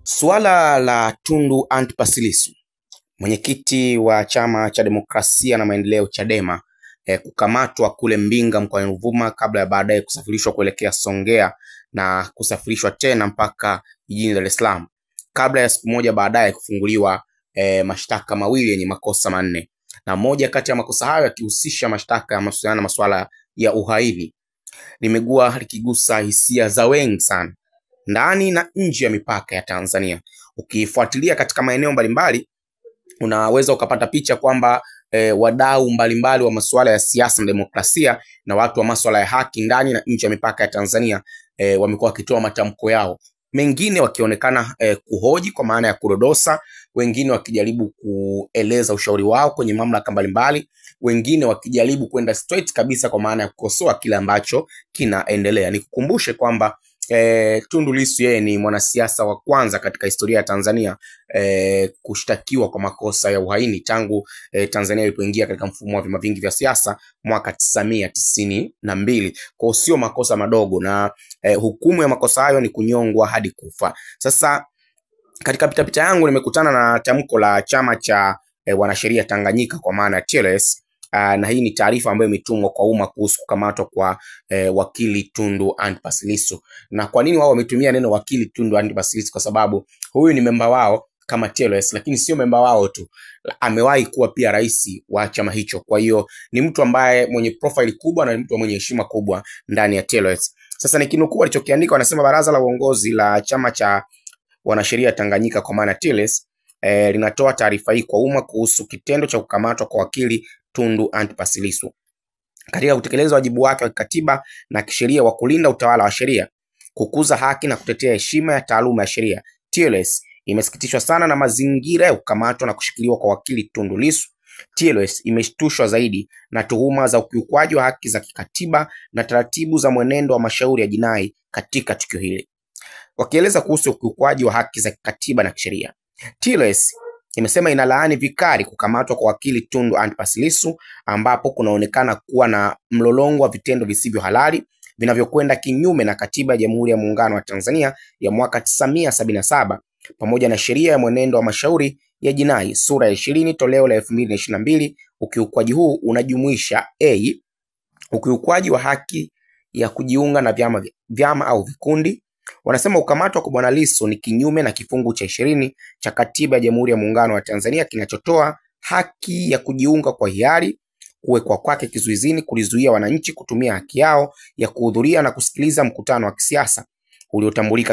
Suala la Tundu Antipas Lissu, mwenyekiti wa Chama cha Demokrasia na Maendeleo Chadema, kukamatwa kule Mbinga mkoani Ruvuma kabla ya baadaye kusafirishwa kuelekea Songea na kusafirishwa tena mpaka jijini Dar es Salaam kabla ya siku moja baadaye kufunguliwa mashtaka mawili yenye makosa manne, na moja kati ya makosa hayo yakihusisha mashtaka ya masuala ya uhaini, limekuwa likigusa hisia za wengi sana ndani na nje ya mipaka ya Tanzania. Ukifuatilia katika maeneo mbalimbali unaweza ukapata picha kwamba wadau mbalimbali wa masuala ya siasa na demokrasia na watu wa masuala ya haki ndani na nje ya mipaka ya Tanzania wamekuwa wakitoa matamko yao, mengine wakionekana kuhoji kwa maana ya kudodosa, wengine wakijaribu kueleza ushauri wao kwenye mamlaka mbalimbali, wengine wakijaribu kwenda straight kabisa kwa maana ya kukosoa kile ambacho kinaendelea. Nikukumbushe kwamba Tundu Lissu yeye ni mwanasiasa wa kwanza katika historia ya Tanzania kushtakiwa kwa makosa ya uhaini tangu Tanzania ilipoingia katika mfumo wa vyama vingi vya siasa mwaka 1992. Kwa sio makosa madogo, na hukumu ya makosa hayo ni kunyongwa hadi kufa. Sasa katika pitapita yangu nimekutana na tamko la chama cha wanasheria Tanganyika kwa maana TLS, na hii ni taarifa ambayo imetumwa kwa umma kuhusu kukamatwa kwa wakili Tundu Antipas Lissu. Na kwa nini wao wametumia neno wakili Tundu Antipas Lissu? Kwa sababu huyu ni memba wao kama TLS, lakini sio memba wao tu, amewahi kuwa pia rais wa chama hicho. Kwa hiyo ni mtu ambaye mwenye profile kubwa na mtu mwenye heshima kubwa ndani ya TLS. Sasa nikinukuu alichokiandika, wanasema baraza la uongozi la chama cha wanasheria Tanganyika kwa maana TLS linatoa taarifa hii kwa umma kuhusu kitendo cha kukamatwa kwa wakili Tundu Antipas Lissu katika kutekeleza wajibu wake wa kikatiba na kisheria wa kulinda utawala wa sheria, kukuza haki na kutetea heshima ya taaluma ya sheria. TLS imesikitishwa sana na mazingira ya kukamatwa na kushikiliwa kwa wakili Tundu Lissu. TLS imeshtushwa zaidi na tuhuma za ukiukwaji wa haki za kikatiba na taratibu za mwenendo wa mashauri ya jinai katika tukio hili. Wakieleza kuhusu ukiukwaji wa haki za kikatiba na kisheria, TLS imesema inalaani vikali kukamatwa kwa wakili Tundu Antipas Lissu, ambapo kunaonekana kuwa na mlolongo wa vitendo visivyo halali vinavyokwenda kinyume na katiba ya Jamhuri ya Muungano wa Tanzania ya mwaka 1977 pamoja na sheria ya mwenendo wa mashauri ya jinai sura ya 20 toleo la 2022. Ukiukwaji huu unajumuisha ukiukwaji wa haki ya kujiunga na vyama au vikundi. Wanasema ukamatwa kwa Bwana Lissu ni kinyume na kifungu cha 20 cha katiba ya Jamhuri ya Muungano wa Tanzania kinachotoa haki ya kujiunga kwa hiari. Kuwekwa kwake kizuizini kulizuia wananchi kutumia haki yao ya kuhudhuria na kusikiliza mkutano wa kisiasa uliotambulika